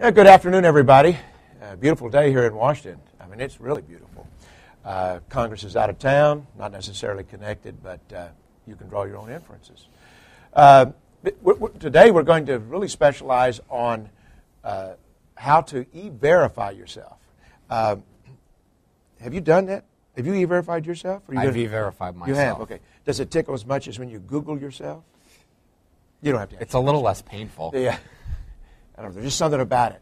Yeah, good afternoon, everybody. Beautiful day here in Washington. I mean, it's really beautiful. Congress is out of town, not necessarily connected, but you can draw your own inferences. Today we're going to really specialize on how to e-verify yourself. Have you done that? Have you e-verified yourself? I've e-verified myself. You have? Okay. Does it tickle as much as when you Google yourself? You don't have to answer. It's a little less painful. Yeah. I don't know. There's just something about it.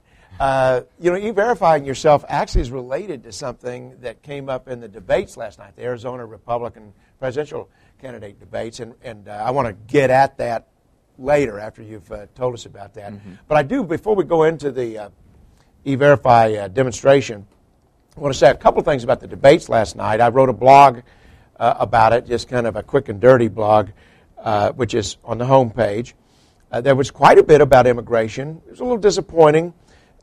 E-verifying yourself actually is related to something that came up in the debates last night, the Arizona Republican presidential candidate debates, and I want to get at that later after you've told us about that. Mm-hmm. But I do, before we go into the e-verify demonstration, I want to say a couple things about the debates last night. I wrote a blog about it, just kind of a quick and dirty blog, which is on the home page. There was quite a bit about immigration. It was a little disappointing.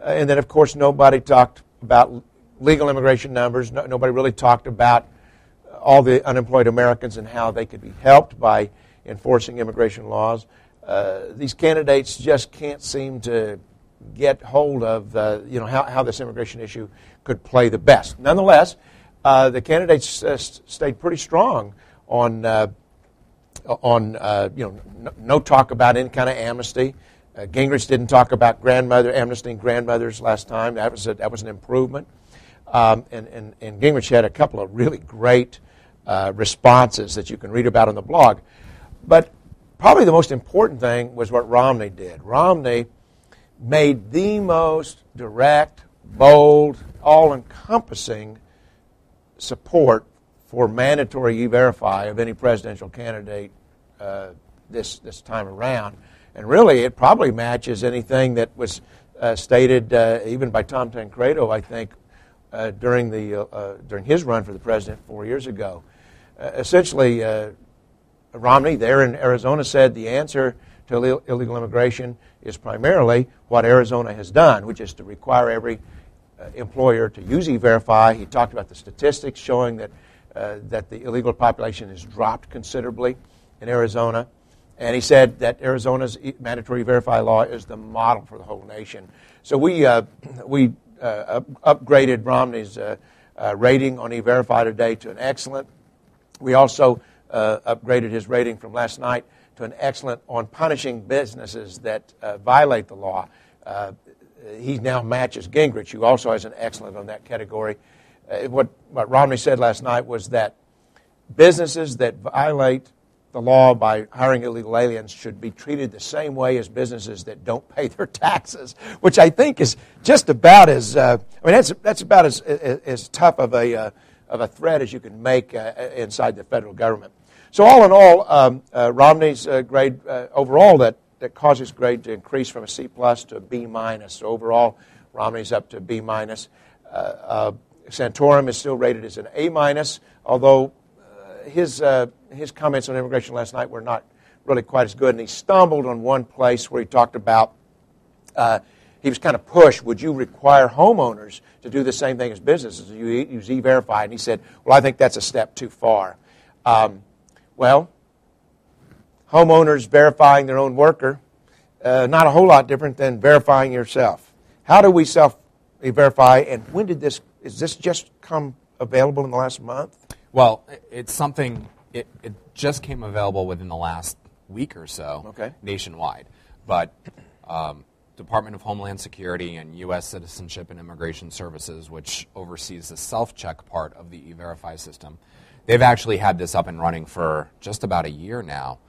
And then, of course, nobody talked about legal immigration numbers. Nobody really talked about all the unemployed Americans and how they could be helped by enforcing immigration laws. These candidates just can't seem to get hold of how this immigration issue could play the best. Nonetheless, the candidates stayed pretty strong on no talk about any kind of amnesty. Gingrich didn't talk about amnesty and grandmothers last time. That was an improvement. And Gingrich had a couple of really great responses that you can read about on the blog. But probably the most important thing was what Romney did. Romney made the most direct, bold, all-encompassing support for mandatory e-verify of any presidential candidate this time around. And really, it probably matches anything that was stated even by Tom Tancredo, I think, during his run for the president 4 years ago. Essentially, Romney there in Arizona said the answer to illegal immigration is primarily what Arizona has done, which is to require every employer to use e-verify. He talked about the statistics showing that the illegal population has dropped considerably in Arizona. And he said that Arizona's mandatory e-verify law is the model for the whole nation. So we upgraded Romney's rating on e-verify today to an excellent. We also upgraded his rating from last night to an excellent on punishing businesses that violate the law. He now matches Gingrich, who also has an excellent on that category. What Romney said last night was that businesses that violate the law by hiring illegal aliens should be treated the same way as businesses that don't pay their taxes, which I think is just about as that's about as tough of a threat as you can make inside the federal government. So all in all, Romney's grade overall that caused his grade to increase from a C+ to a B-. So overall, Romney's up to B-. Santorum is still rated as an A-, although his comments on immigration last night were not really quite as good, and he stumbled on one place where he talked about, he was kind of pushed, would you require homeowners to do the same thing as businesses? You use e-verify, and he said, well, I think that's a step too far. Well, homeowners verifying their own worker, not a whole lot different than verifying yourself. How do we self-verify, and when did is this just come available in the last month? Well, it's something, it just came available within the last week or so, nationwide. But Department of Homeland Security and U.S. Citizenship and Immigration Services, which oversees the self-check part of the e-verify system, they've actually had this up and running for just about a year now.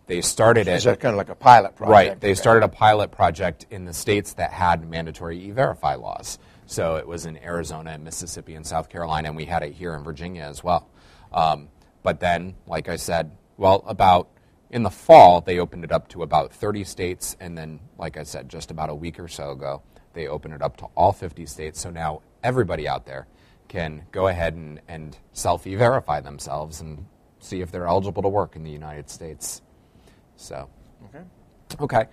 They started it. Is that kind of like a pilot project? Right. They started a pilot project in the states that had mandatory e-verify laws. So it was in Arizona and Mississippi and South Carolina, and we had it here in Virginia as well. But then, like I said, about in the fall, they opened it up to about 30 states, and then, like I said, just about a week or so ago, they opened it up to all 50 states. So now everybody out there can go ahead and self-e-verify themselves and see if they're eligible to work in the United States. So, okay.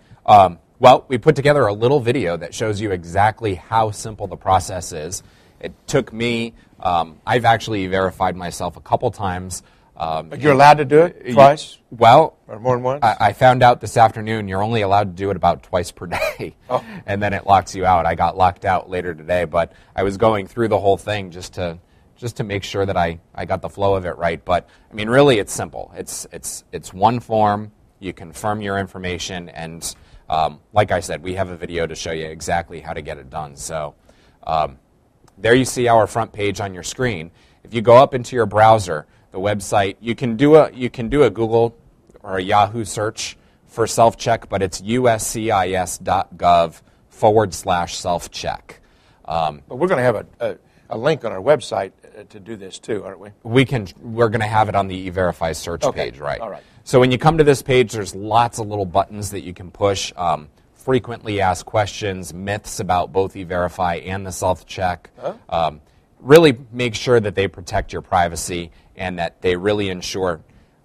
Well, we put together a little video that shows you exactly how simple the process is. It took me, I've actually verified myself a couple times But you're allowed to do it twice? Well, or more than once? I found out this afternoon you're only allowed to do it about twice per day, and then it locks you out. I got locked out later today, but I was going through the whole thing just to make sure that I got the flow of it right. But, I mean, really it's simple. It's one form. You confirm your information, and like I said, we have a video to show you exactly how to get it done. So there you see our front page on your screen. If you go up into your browser, the website, you can do a Google or a Yahoo search for self-check, but it's uscis.gov/self-check. But we're going to have a link on our website to do this too, aren't we? We're going to have it on the E-Verify search page, right? All right. So when you come to this page, there's lots of little buttons that you can push. Frequently asked questions, myths about both E-Verify and the self-check. Really make sure that they protect your privacy and that they really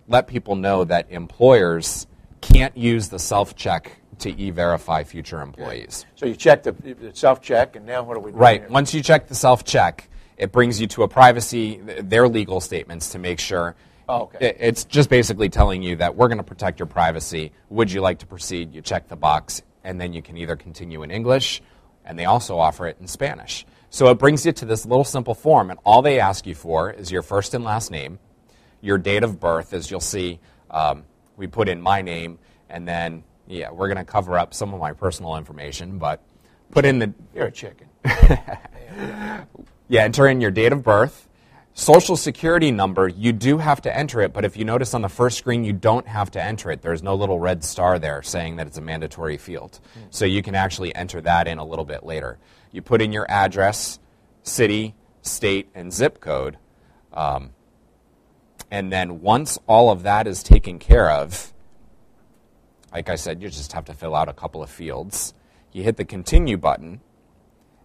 let people know that employers can't use the self-check to E-Verify future employees. So you check the self-check, and now what do we do? Right. Here? Once you check the self-check, it brings you to a privacy, their legal statements to make sure. It's just basically telling you that we're going to protect your privacy. Would you like to proceed? You check the box, and then you can either continue in English, and they also offer it in Spanish. So it brings you to this little simple form, and all they ask you for is your first and last name, your date of birth. As you'll see, we put in my name, and then, we're going to cover up some of my personal information, but put in the... You're a chicken. Enter in your date of birth. Social Security number, you do have to enter it, but if you notice on the first screen, you don't have to enter it. There's no little red star there saying that it's a mandatory field. So you can actually enter that in a little bit later. You put in your address, city, state, and zip code. And then once all of that is taken care of, like I said, you just have to fill out a couple of fields. You hit the continue button,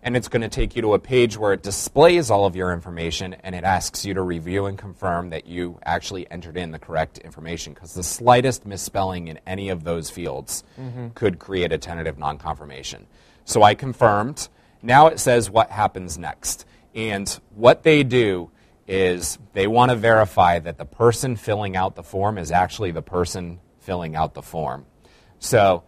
and it's going to take you to a page where it displays all of your information, and it asks you to review and confirm that you actually entered in the correct information, because the slightest misspelling in any of those fields could create a tentative non-confirmation. So I confirmed. Now it says what happens next. And what they do is they want to verify that the person filling out the form is actually the person filling out the form. So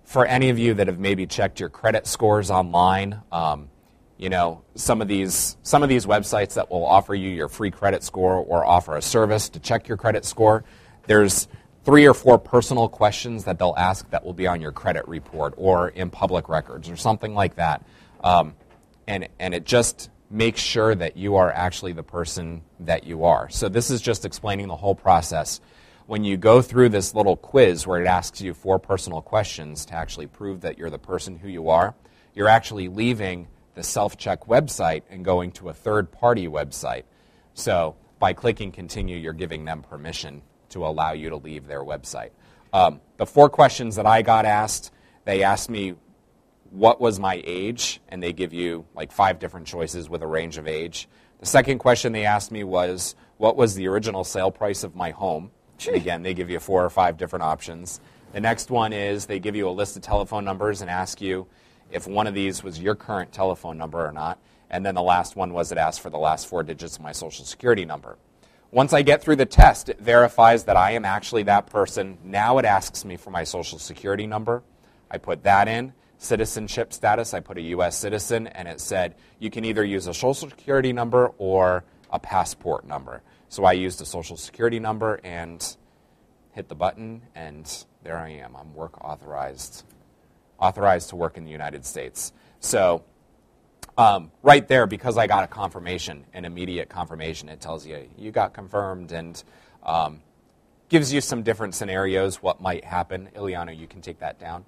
for any of you that have maybe checked your credit scores online, some of these websites that will offer you your free credit score or offer a service to check your credit score, there's 3 or 4 personal questions that they'll ask that will be on your credit report or in public records or something like that. And it just makes sure that you are actually the person that you are. So this is just explaining the whole process. When you go through this little quiz where it asks you 4 personal questions to actually prove that you're the person who you are, you're actually leaving the self-check website and going to a third-party website. So by clicking continue, you're giving them permission to allow you to leave their website. The 4 questions that I got asked, they asked me what was my age, and they give you like 5 different choices with a range of age. The second question they asked me was, what was the original sale price of my home? And again, they give you 4 or 5 different options. The next one is they give you a list of telephone numbers and ask you if one of these was your current telephone number or not. And then the last one was it asked for the last 4 digits of my Social Security number. Once I get through the test, it verifies that I am actually that person. Now it asks me for my Social Security number. I put that in. Citizenship status, I put a U.S. citizen, and it said you can either use a Social Security number or a passport number. So I used a Social Security number and hit the button, and there I am. I'm work authorized to work in the United States. So right there, because I got a confirmation, an immediate confirmation, it tells you you got confirmed and gives you some different scenarios, what might happen. Ileana, you can take that down.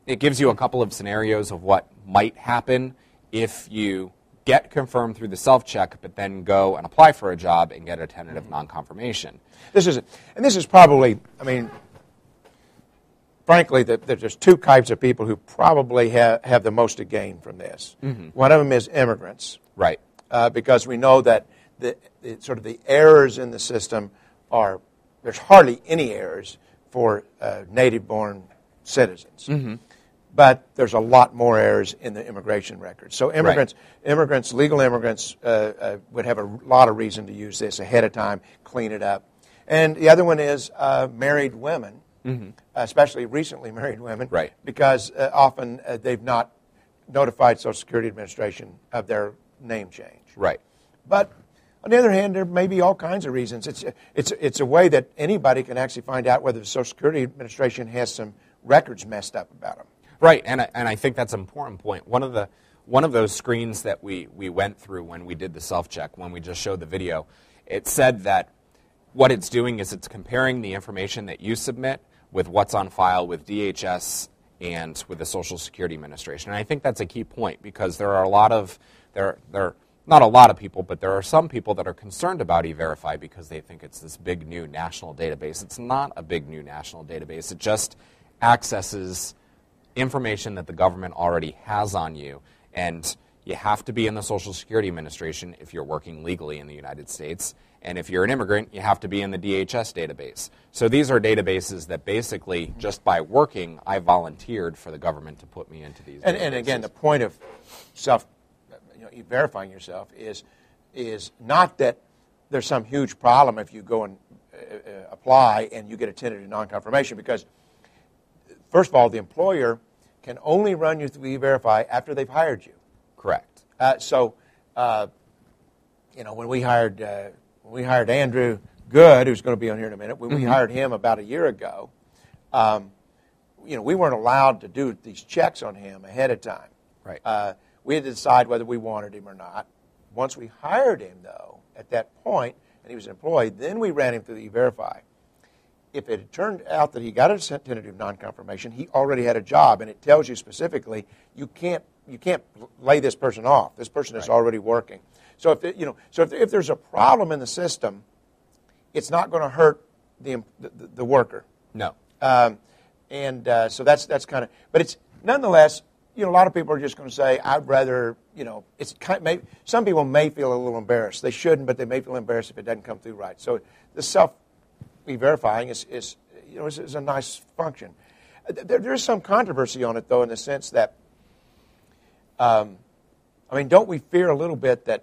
It gives you a couple of scenarios of what might happen if you get confirmed through the self-check, but then go and apply for a job and get a tentative non-confirmation. This is probably, frankly, there's 2 types of people who probably have the most to gain from this. One of them is immigrants. Right. Because we know that the errors in the system there's hardly any errors for native-born citizens. but there's a lot more errors in the immigration records. So legal immigrants would have a lot of reason to use this ahead of time, clean it up. And the other one is married women, especially recently married women, because often they've not notified Social Security Administration of their name change. Right. But on the other hand, there may be all kinds of reasons. It's a way that anybody can actually find out whether the Social Security Administration has some records messed up about them. Right, and I think that's an important point. One of those screens that we went through when we did the self-check, when we just showed the video, it said that what it's doing is it's comparing the information that you submit with what's on file with DHS and with the Social Security Administration. And I think that's a key point because there are not a lot of people, but there are some people that are concerned about E-Verify because they think it's this big new national database. It's not a big new national database. It just accesses information that the government already has on you. And you have to be in the Social Security Administration if you're working legally in the United States. And if you're an immigrant, you have to be in the DHS database. So these are databases that basically, just by working, I volunteered for the government to put me into these databases. And again, the point of verifying yourself is not that there's some huge problem if you go and apply and you get a tentative non-confirmation, because first of all, the employer can only run you through E-Verify after they've hired you. Correct. When we hired Andrew Good, who's going to be on here in a minute, when we hired him about a year ago, we weren't allowed to do these checks on him ahead of time. Right. We had to decide whether we wanted him or not. Once we hired him, though, at that point, and he was an employee, then we ran him through the E-Verify. If it had turned out that he got a tentative non-confirmation, he already had a job, and it tells you specifically you can't lay this person off. This person is already working. So if there's a problem in the system, it's not going to hurt the worker. No. So that's kind of, but it's nonetheless. A lot of people are just going to say, I'd rather, it's some people may feel a little embarrassed. They shouldn't, but they may feel embarrassed if it doesn't come through right. So the self-verifying is a nice function. There is some controversy on it, though, in the sense that, don't we fear a little bit that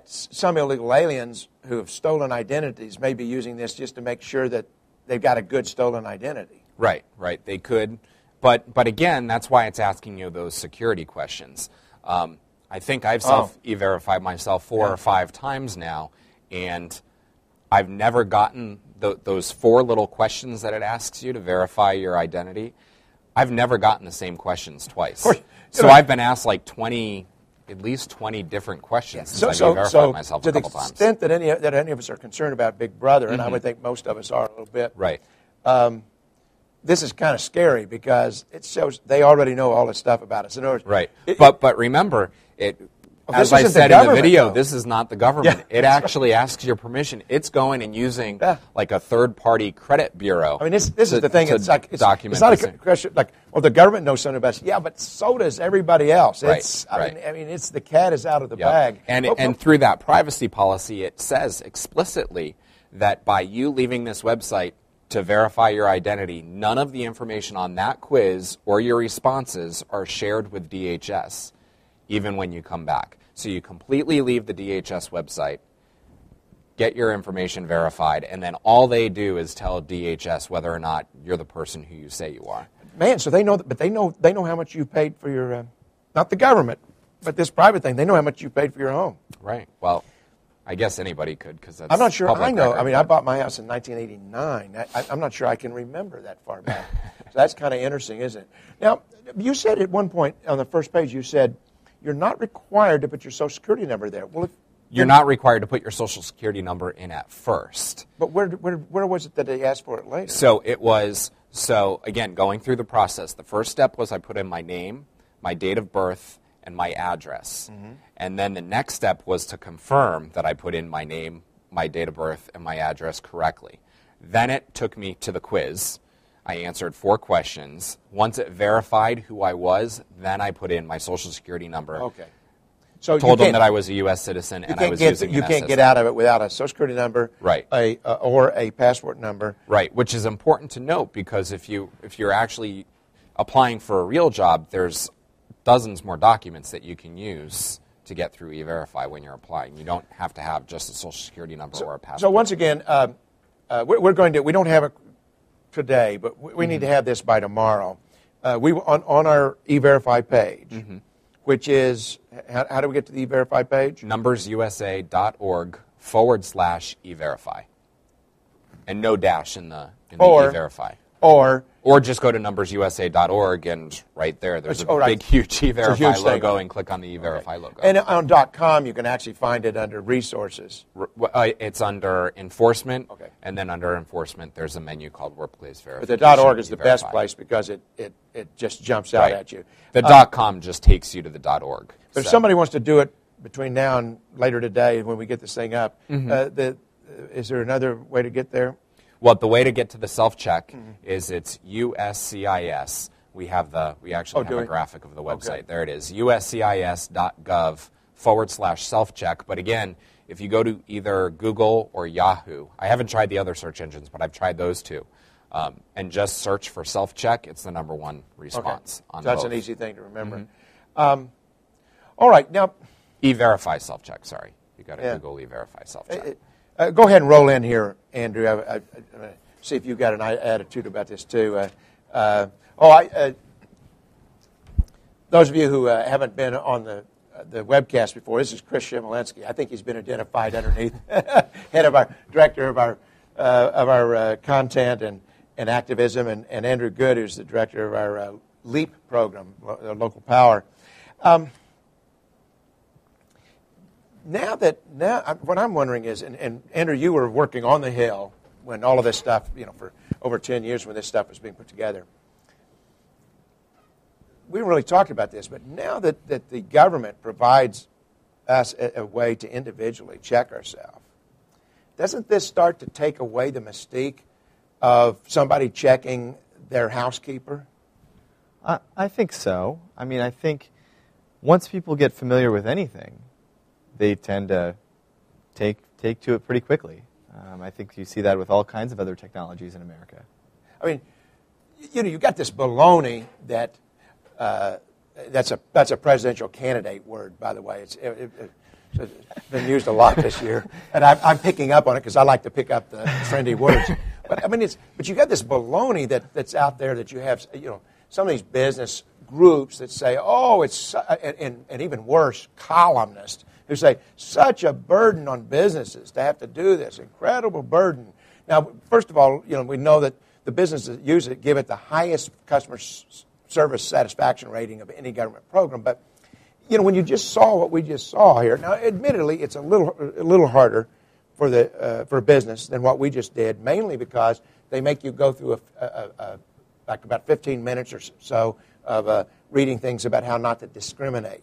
some illegal aliens who have stolen identities may be using this just to make sure that they've got a good stolen identity? Right. They could. But again, that's why it's asking you those security questions. I think I've self-e-verified myself 4 or 5 times now, and I've never gotten those 4 little questions that it asks you to verify your identity. I've never gotten the same questions twice. So I've been asked like at least 20 different questions since I've verified myself a couple times. To the extent that any of us are concerned about Big Brother, and I would think most of us are a little bit. Right. This is kind of scary because it shows they already know all this stuff about us. In other words, right. But remember, as I said in the video, this is not the government. It actually asks your permission. It's going and using like a third-party credit bureau. This is the thing. It's not a question like, well, the government knows something about us. Yeah, but so does everybody else. It's it's the cat is out of the bag. And through that privacy policy, it says explicitly that by you leaving this website to verify your identity, none of the information on that quiz or your responses are shared with DHS, even when you come back. So you completely leave the DHS website, get your information verified, and then all they do is tell DHS whether or not you're the person who you say you are. Man, so they know, but they know how much you paid for your, not the government, but this private thing. They know how much you paid for your home. Right. Well, I guess anybody could, because that's I'm not sure I know. Record. I bought my house in 1989. I'm not sure I can remember that far back. So that's kind of interesting, isn't it? Now, you said at one point on the first page, you said you're not required to put your Social Security number there. Well, you're not required to put your Social Security number in at first. But where was it that they asked for it later? So again, going through the process, the first step was I put in my name, my date of birth, and my address. Mm-hmm. And then the next step was to confirm that I put in my name, my date of birth, and my address correctly. Then it took me to the quiz. I answered 4 questions. Once it verified who I was, then I put in my Social Security number. Okay. So told them that I was a U.S. citizen and I was using You can't get out of it without a Social Security number, right? Or a passport number, right? Which is important to note because if you're actually applying for a real job, there's dozens more documents that you can use to get through E-Verify when you're applying. You don't have to have just a Social Security number or a passport. So once again, we don't have it today, but we need to have this by tomorrow. On our E-Verify page, which is, how do we get to the E-Verify page? NumbersUSA.org/E-Verify. And no dash in the E-Verify. Or just go to NumbersUSA.org and right there's a big, huge E-Verify logo and click on the E-Verify logo. And on .com, you can actually find it under Resources. It's under Enforcement, and then under Enforcement, there's a menu called Workplace Verification. But the .org is the best place because it just jumps out at you. The .com just takes you to the .org. But if somebody wants to do it between now and later today when we get this thing up, is there another way to get there? Well, the way to get to the self-check is it's USCIS. We actually have a graphic of the website. Okay. There it is, uscis.gov/self-check. But again, if you go to either Google or Yahoo, I haven't tried the other search engines, but I've tried those two, and just search for self-check, it's the number 1 response on so that's both. an easy thing to remember. All right, now... E-Verify self-check, sorry. You got to Google E-Verify self-check. Go ahead and roll in here, Andrew. See if you've got an attitude about this, too. Those of you who haven't been on the webcast before, this is Chris Shimolenski. I think he's been identified underneath head of our director of our content and activism, and Andrew Good, who's the director of our LEAP program, Local Power. Now, what I'm wondering is, and Andrew, you were working on the Hill when all of this stuff, for over 10 years when this stuff was being put together. We haven't really talked about this, but now that the government provides us a way to individually check ourselves, doesn't this start to take away the mystique of somebody checking their housekeeper? I think so. I mean, I think once people get familiar with anything, they tend to take to it pretty quickly. I think you see that with all kinds of other technologies in America. I mean, you've got this baloney that's a presidential candidate word, by the way. It's been used a lot this year, and I'm picking up on it because I like to pick up the trendy words. But I mean, but you got this baloney that's out there that you have, some of these business groups that say, it's and even worse, columnists who say, such a burden on businesses to have to do this, incredible burden. Now, first of all, we know that the businesses that use it give it the highest customer service satisfaction rating of any government program. But, when you just saw what we just saw here, now, admittedly, it's a little harder for a business than what we just did, mainly because they make you go through like about 15 minutes or so of reading things about how not to discriminate.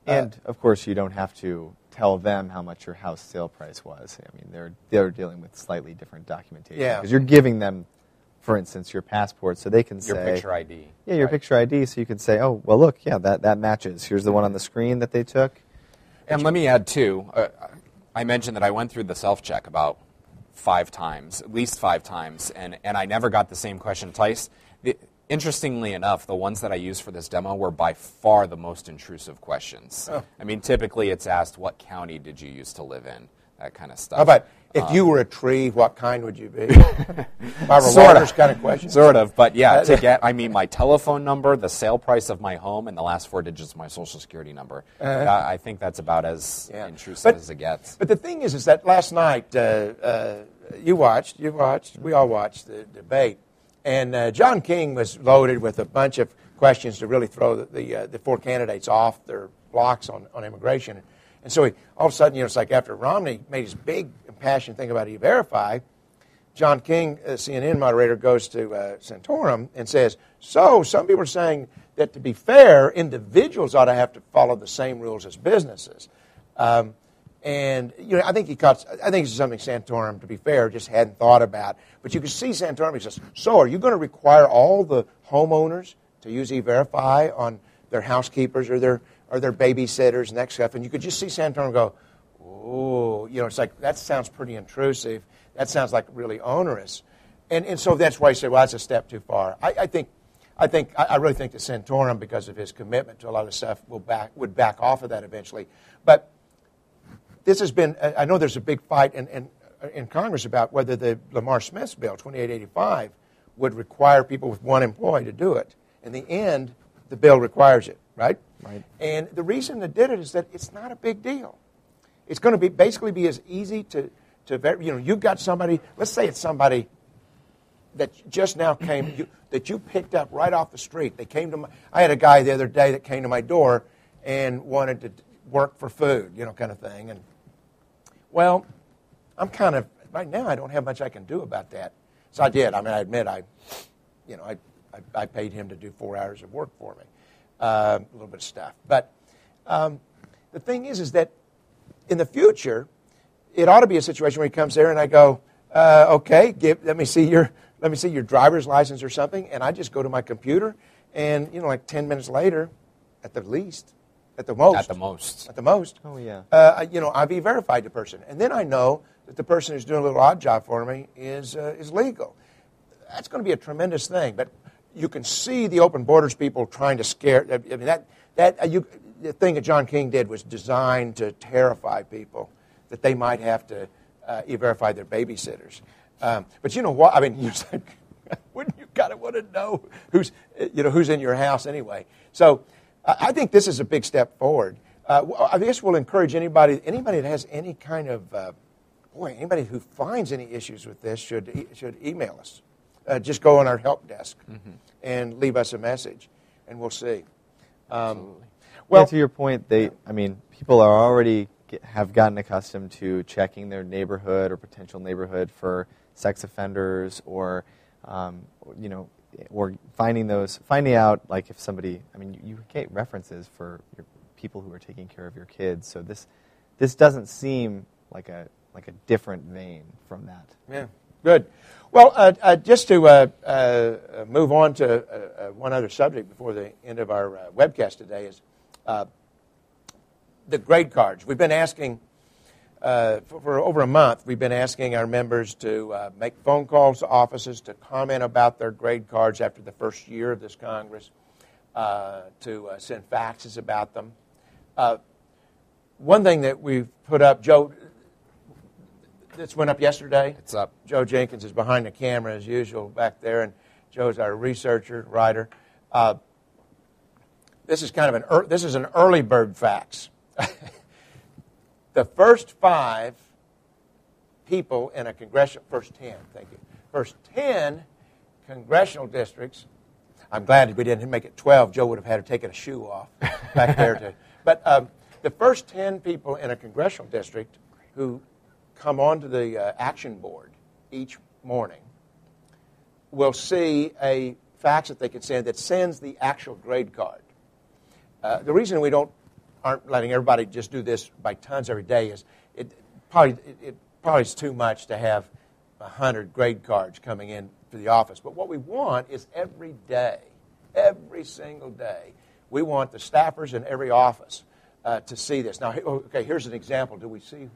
And, of course, you don't have to tell them how much your house sale price was. I mean, they're dealing with slightly different documentation. Because you're giving them, for instance, your passport, so they can say... Your picture ID. Yeah, your picture ID, so you can say, oh, well, look, that matches. Here's the one on the screen that they took. And let me add, too, I mentioned that I went through the self-check about 5 times, at least 5 times, and I never got the same question twice. Interestingly enough, the ones that I used for this demo were by far the most intrusive questions. Oh. I mean, typically it's asked, what county did you used to live in? That kind of stuff. How about, if you were a tree, what kind would you be? Barbara Walters kind of question? Sort of, but yeah, to get, my telephone number, the sale price of my home, and the last 4 digits of my Social Security number. I think that's about as intrusive as it gets. But the thing is that last night, we all watched the debate. And John King was loaded with a bunch of questions to really throw the 4 candidates off their blocks on immigration. And so all of a sudden, it's like after Romney made his big impassioned thing about E-Verify, John King, CNN moderator, goes to Santorum and says, so some people are saying that to be fair, individuals ought to have to follow the same rules as businesses. And I think it's something Santorum, to be fair, just hadn't thought about. But you can see Santorum, he says, so are you going to require all the homeowners to use E-Verify on their housekeepers or their babysitters and that stuff? And you could just see Santorum go, oh, it's like, that sounds pretty intrusive. That sounds like really onerous. And so that's why he said, well, that's a step too far. I think I really think that Santorum, because of his commitment to a lot of stuff, would back off of that eventually. But this has been, I know there's a big fight in Congress about whether the Lamar Smith's bill, 2885, would require people with one employee to do it. In the end, the bill requires it, right? Right. And the reason they did it is that it's not a big deal. It's going to basically be as easy to you've got somebody, let's say it's somebody that just now came, that you picked up right off the street. They came to I had a guy the other day that came to my door and wanted to work for food, kind of thing. And, well, I'm kind of, right now I don't have much I can do about that. So I did. I mean, I admit I paid him to do 4 hours of work for me, a little bit of stuff. But the thing is that in the future, it ought to be a situation where he comes there and I go, okay, let me see your driver's license or something, and I just go to my computer, and like 10 minutes later, at the most. Oh yeah. I've e-verified the person, and then I know that the person who's doing a little odd job for me is legal. That's going to be a tremendous thing. But you can see the open borders people trying to scare. I mean, the thing that John King did was designed to terrify people that they might have to e-verify their babysitters. But you know what? I mean, wouldn't you kind of want to know who's in your house anyway? So I think this is a big step forward. I guess we'll encourage anybody that has any kind of anybody who finds any issues with this should email us. Just go on our help desk and leave us a message, and we'll see. Well, yeah, to your point, people are already have gotten accustomed to checking their neighborhood or potential neighborhood for sex offenders, or or finding out like if somebody. I mean, you get references for your people who are taking care of your kids. So this doesn't seem like a different vein from that. Yeah, good. Well, just to move on to one other subject before the end of our webcast today is the grade cards. We've been asking, for over a month, we've been asking our members to make phone calls to offices to comment about their grade cards after the first year of this Congress, to send faxes about them. One thing that we've put up, Joe, this went up yesterday. It's up. Joe Jenkins is behind the camera as usual back there, and Joe's our researcher, writer. This is kind of this is an early bird fax. The first 5 people in a first 10 congressional districts. I'm glad we didn't make it 12. Joe would have had to take a shoe off back there. But the first 10 people in a congressional district who come onto the action board each morning will see a fax that they can send that sends the actual grade card. The reason we aren't letting everybody just do this by tons every day is it probably is too much to have 100 grade cards coming in to the office. But what we want is every day, every single day, we want the staffers in every office to see this. Now, okay, here's an example. Do we see?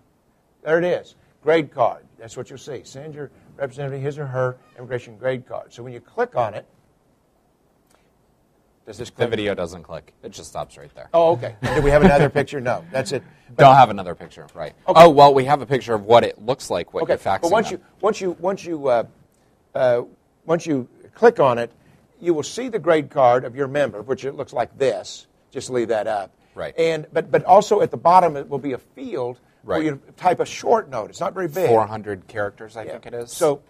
There it is. Grade card. That's what you'll see. Send your representative his or her immigration grade card. So when you click on it, does this click? The video doesn't click. It just stops right there. Oh, okay. Do we have another picture? No, that's it. Don't have another picture, right? Okay. Oh, well, we have a picture of what it looks like. What you're faxing. But once you click on it, you will see the grade card of your member, which it looks like this. Just leave that up. Right. But also at the bottom it will be a field. Right. Where you type a short note. It's not very big. 400 characters, I think it is. So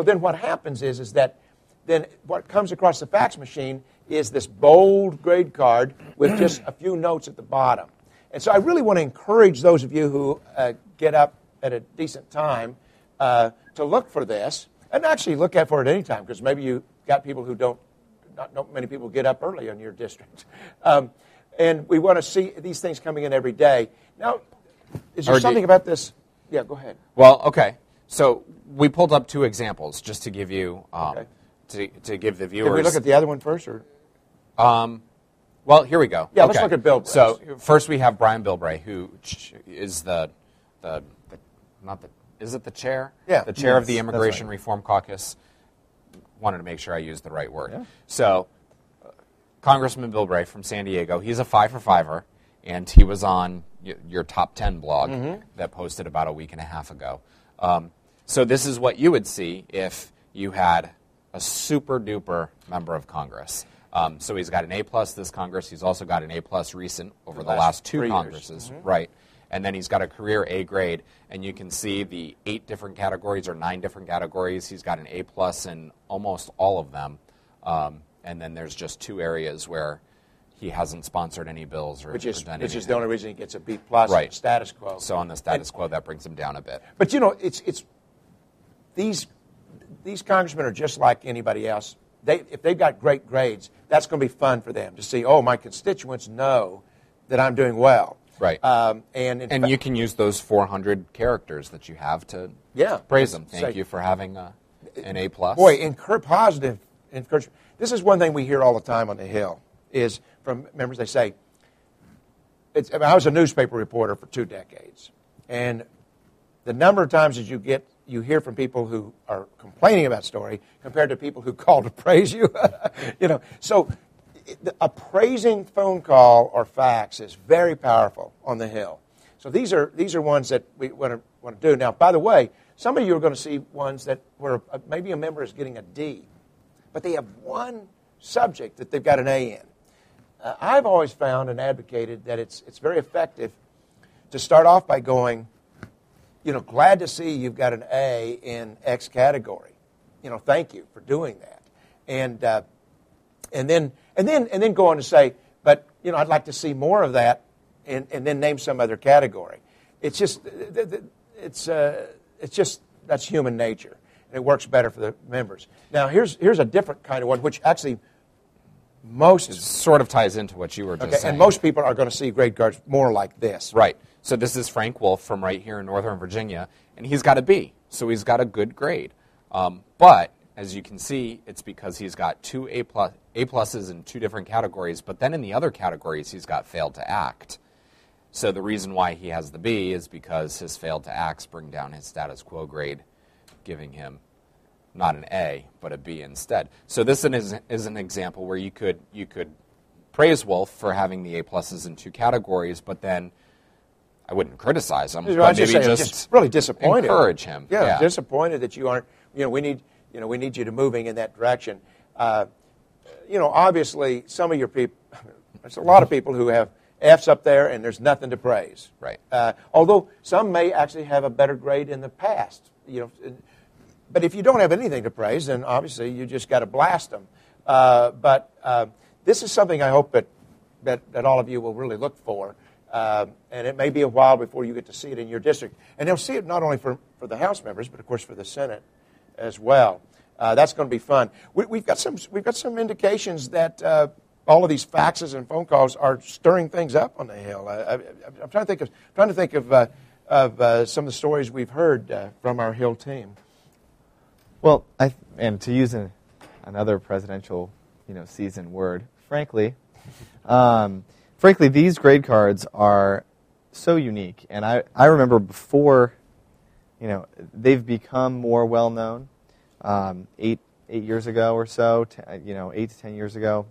then what happens is that then what comes across the fax machine is this bold grade card with just a few notes at the bottom. And so I really want to encourage those of you who get up at a decent time to look for this, and actually look for it any time, because maybe you got people who not many people get up early in your district. And we want to see these things coming in every day. Now, is there something about this? Yeah, go ahead. Well, okay. So we pulled up 2 examples just to give you, to give the viewers. Can we look at the other one first? Or? Well, here we go. Yeah, okay. Let's look at Bilbray. So first we have Brian Bilbray, who is is it the chair? Yeah. The chair of the Immigration Reform Caucus. Wanted to make sure I used the right word. Yeah. So Congressman Bill Bray from San Diego. He's a 5-for-5er, and he was on your top 10 blog that posted about a week and a half ago. So this is what you would see if you had a super-duper member of Congress. So he's got an A+ this Congress. He's also got an A+ recent over the last 2 Congresses. Right. And then he's got a career A grade, and you can see the 8 different categories or 9 different categories. He's got an A+ in almost all of them. And then there's just 2 areas where he hasn't sponsored any bills or done anything. Which is the only reason he gets a B+, right. Status quo. So on the status quo, that brings him down a bit. But, it's these congressmen are just like anybody else. If they've got great grades, that's going to be fun for them to see, oh, my constituents know that I'm doing well. Right. And you can use those 400 characters that you have to praise them. Thank you for having an A+. Boy, positive encouragement. This is one thing we hear all the time on the Hill, is from members, they say, I was a newspaper reporter for 2 decades, and the number of times that you hear from people who are complaining about story compared to people who call to praise you, So a praising phone call or fax is very powerful on the Hill. So these are ones that we want to do. Now, by the way, some of you are going to see ones that where maybe a member is getting a D, but they have one subject that they've got an A in. I've always found and advocated that it's very effective to start off by going, glad to see you've got an A in X category. Thank you for doing that. And then go on to say, but I'd like to see more of that, and then name some other category. It's just that's human nature, and it works better for the members. Now here's a different kind of one, which actually it sort of ties into what you were just saying. And most people are going to see grade cards more like this. Right. So this is Frank Wolf from right here in Northern Virginia, and he's got a B, so he's got a good grade. But as you can see, it's because he's got 2 A+s in 2 different categories, but then in the other categories he's got failed to act. So the reason why he has the B is because his failed to acts bring down his status quo grade, giving him not an A, but a B instead. So this is an example where you could praise Wolf for having the A+s in 2 categories, but then I wouldn't criticize him, but maybe just really disappointed. Encourage him. Yeah, disappointed that you aren't. We need you to moving in that direction. Obviously, some of your people. There's a lot of people who have F's up there, and there's nothing to praise. Right. Although some may actually have a better grade in the past. But if you don't have anything to praise, then obviously you just got to blast them. But this is something I hope that all of you will really look for. And it may be a while before you get to see it in your district. And they'll see it not only for the House members, but of course for the Senate as well. That's going to be fun. We've got some indications that all of these faxes and phone calls are stirring things up on the Hill. I'm trying to think of some of the stories we've heard from our Hill team. Well, and to use another presidential season word, frankly, these grade cards are so unique. And I remember before, they've become more well-known. 8 years ago or so, 8 to 10 years ago,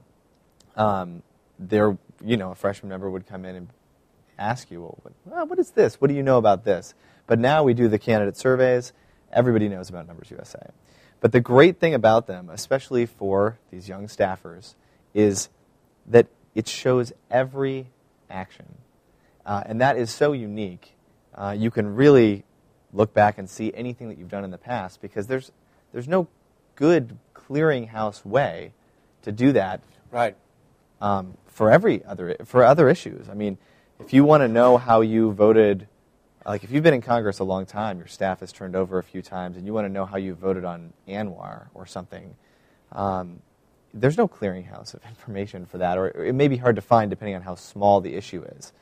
a freshman member would come in and ask you, well, what is this? What do you know about this? But now we do the candidate surveys. Everybody knows about NumbersUSA. But the great thing about them, especially for these young staffers, is that it shows every action. And that is so unique. You can really look back and see anything that you've done in the past, because there's no good clearinghouse way to do that. Right. For other issues. I mean, if you want to know how you voted, like if you've been in Congress a long time, your staff has turned over a few times, and you want to know how you voted on Anwar or something, there's no clearinghouse of information for that, or it may be hard to find depending on how small the issue is.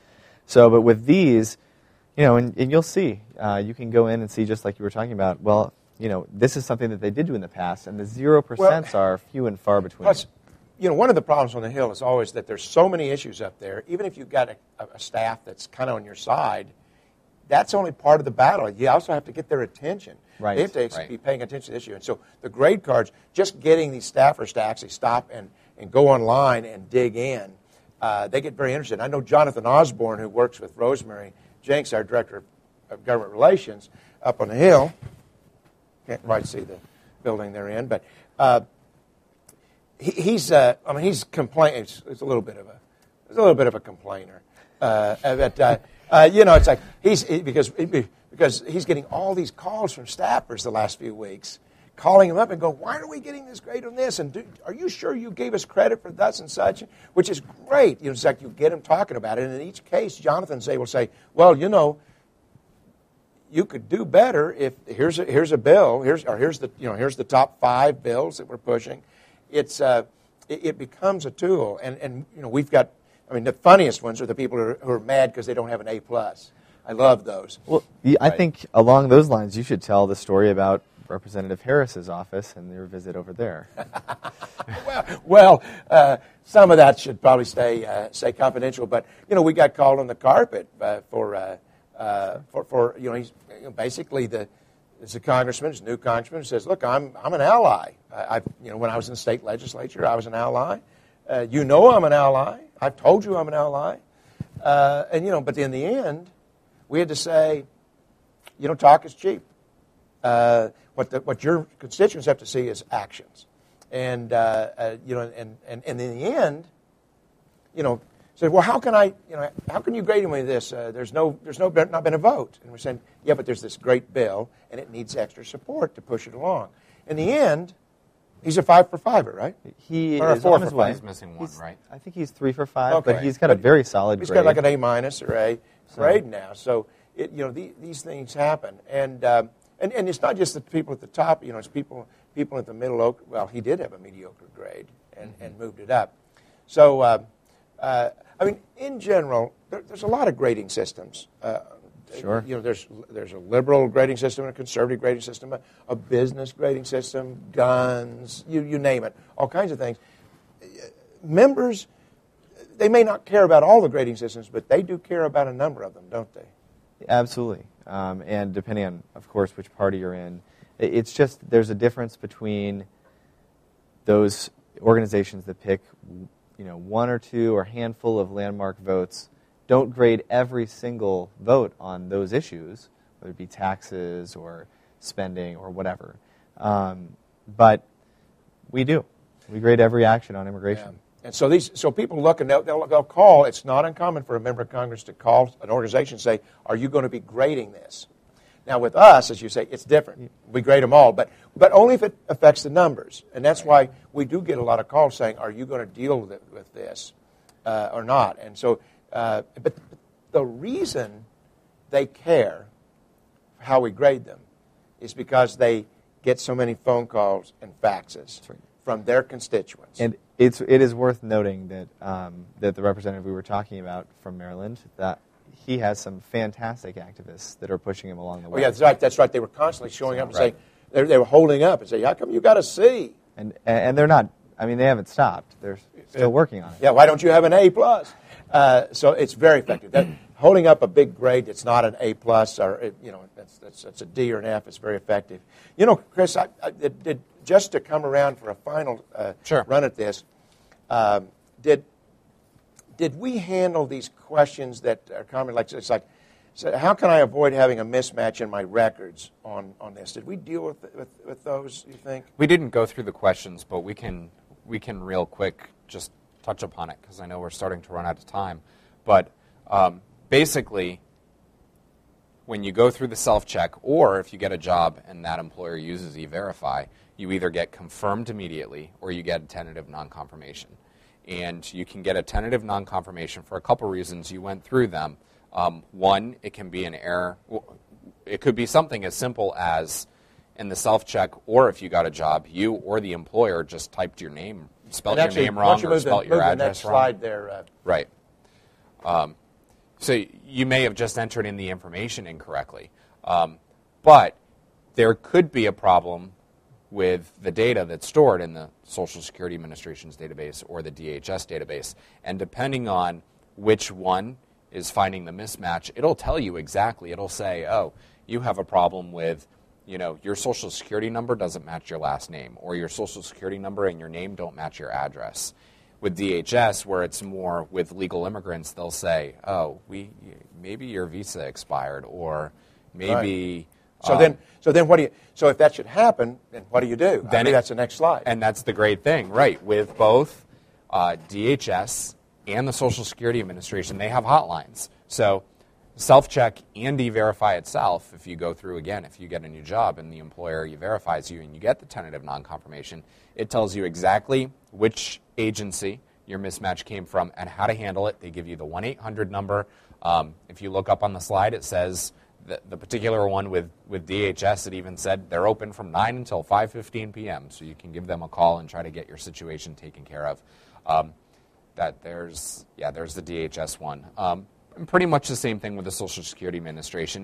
So, but with these, and you'll see, you can go in and see, just like you were talking about, well, this is something that they did do in the past, and the 0% are few and far between. Plus, one of the problems on the Hill is always that there's so many issues up there. Even if you've got a staff that's kind of on your side, that's only part of the battle. You also have to get their attention. Right. They have to be paying attention to the issue. And so the grade cards, just getting these staffers to actually stop and go online and dig in, they get very interested. I know Jonathan Osborne, who works with Rosemary Jenks, our Director of Government Relations, up on the Hill. Can't quite see the building they're in, but he's complaining. It's a little bit of a complainer. It's like because he's getting all these calls from staffers the last few weeks, calling him up and go, why are we getting this grade on this? And are you sure you gave us credit for thus and such? Which is great. It's like you get him talking about it. And in each case, Jonathan's able to say, well, you could do better if here's a bill. Here's the top 5 bills that we're pushing. It becomes a tool. And we've got, the funniest ones are the people who are mad because they don't have an A+. I love those. Well, I think along those lines, you should tell the story about Representative Harris's office and your visit over there. well, some of that should probably stay confidential. But we got called on the carpet for he's basically it's a congressman, it's a new congressman who says, look, I'm an ally. When I was in the state legislature, I was an ally. I'm an ally. I've told you I'm an ally. But in the end, we had to say, talk is cheap. What your constituents have to see is actions, and in the end, said, well, how can you grade him with this? There's not been a vote, and we're saying, yeah, but there's this great bill, and it needs extra support to push it along. In the end, he's a 5 for 5er, right? He or a is 4 on for his 5. way. He's missing one, right? I think he's 3 for 5, Okay. but he's got a very solid He's grade. got like an A- or A grade now. So these things happen, and it's not just the people at the top. It's people at the middle. Well, he did have a mediocre grade and moved it up. So in general, there's a lot of grading systems. Sure. There's a liberal grading system, a conservative grading system, a business grading system, guns, you name it, all kinds of things. Members, they may not care about all the grading systems, but they do care about a number of them, don't they? Absolutely. And depending on, of course, which party you're in, it's just there's a difference between those organizations that pick, one or two or handful of landmark votes, don't grade every single vote on those issues, whether it be taxes or spending or whatever. But we do. We grade every action on immigration. Yeah. And so people look and they'll call. It's not uncommon for a member of Congress to call an organization and say, are you going to be grading this? Now with us, as you say, it's different. We grade them all, but only if it affects the numbers. And that's why we do get a lot of calls saying, are you going to deal with this or not? And so, but the reason they care how we grade them is because they get so many phone calls and faxes from their constituents. And it is worth noting that that the representative we were talking about from Maryland, that he has some fantastic activists that are pushing him along the way. Oh, yeah, that's right. They were constantly showing up and saying, they were holding up and saying, how come you got a C? And they're not, they haven't stopped. They're still working on it. Yeah, why don't you have an A+? So it's very effective. Holding up a big grade that's not an A+, or that's a D or an F, is very effective. Chris, I did just to come around for a final run at this, did we handle these questions that are common, like it's like, so how can I avoid having a mismatch in my records on this? Did we deal with those, you think? We didn't go through the questions, but we can real quick just touch upon it because I know we're starting to run out of time. But basically, when you go through the self-check, or if you get a job and that employer uses E-Verify, you either get confirmed immediately or you get a tentative non-confirmation. And you can get a tentative non-confirmation for a couple reasons. You went through them. One, it can be an error. It could be something as simple as in the self-check, or if you got a job, you or the employer just typed your name, spelled your name wrong, or spelled your address wrong. Slide there. Right. So you may have just entered in the information incorrectly. But there could be a problem with the data that's stored in the Social Security Administration's database or the DHS database. And depending on which one is finding the mismatch, it'll tell you exactly. It'll say, oh, you have a problem with your social security number doesn't match your last name, or your social security number and your name don't match your address. With DHS, where it's more with legal immigrants, they'll say, oh, maybe your visa expired, or maybe... Right. So then what do you... So if that should happen, then what do you do? Then that's the next slide. And that's the great thing, right? With both DHS and the Social Security Administration, they have hotlines. So self-check and E-Verify itself, if you go through again, if you get a new job and the employer E-Verifies you and you get the tentative non-confirmation, it tells you exactly which agency your mismatch came from and how to handle it. They give you the 1-800 number. If you look up on the slide, it says the particular one with DHS, it even said they're open from 9 until 5:15 p.m., so you can give them a call and try to get your situation taken care of. There's the DHS one. And pretty much the same thing with the Social Security Administration.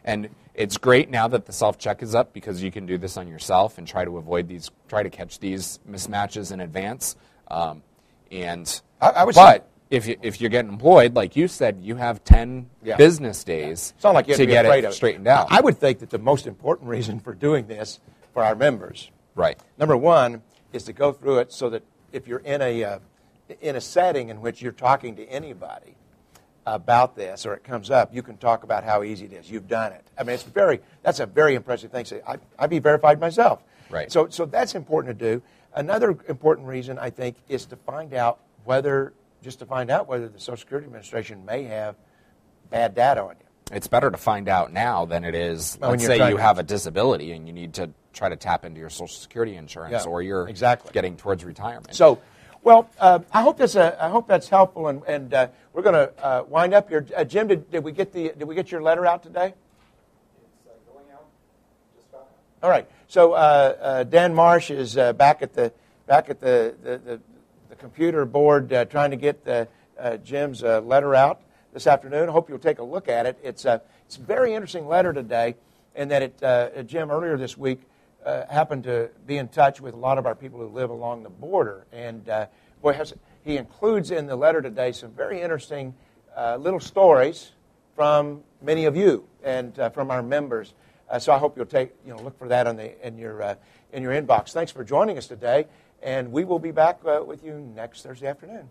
And it's great now that the self-check is up because you can do this on yourself and try to catch these mismatches in advance. If you're getting employed, like you said, you have 10 business days to get it straightened out. I would think that the most important reason for doing this for our members, right? Number one, is to go through it so that if you're in a setting in which you're talking to anybody about this or it comes up, you can talk about how easy it is. You've done it. I mean, that's a very impressive thing. So I've E-Verified myself. Right. So that's important to do. Another important reason, I think, is to find out whether the Social Security Administration may have bad data on you. It's better to find out now than it is, let's say you have a disability and you need to try to tap into your Social Security insurance or you're getting towards retirement. So, well, I hope that's helpful, and we're going to wind up here. Jim, did we get your letter out today? It's going out just fine. All right. So Dan Marsh is back at the computer board trying to get Jim's letter out this afternoon. I hope you'll take a look at it. It's a very interesting letter today, and that Jim earlier this week happened to be in touch with a lot of our people who live along the border, and he includes in the letter today some very interesting little stories from many of you and from our members. So I hope you'll look for that in your inbox. Thanks for joining us today, and we will be back with you next Thursday afternoon.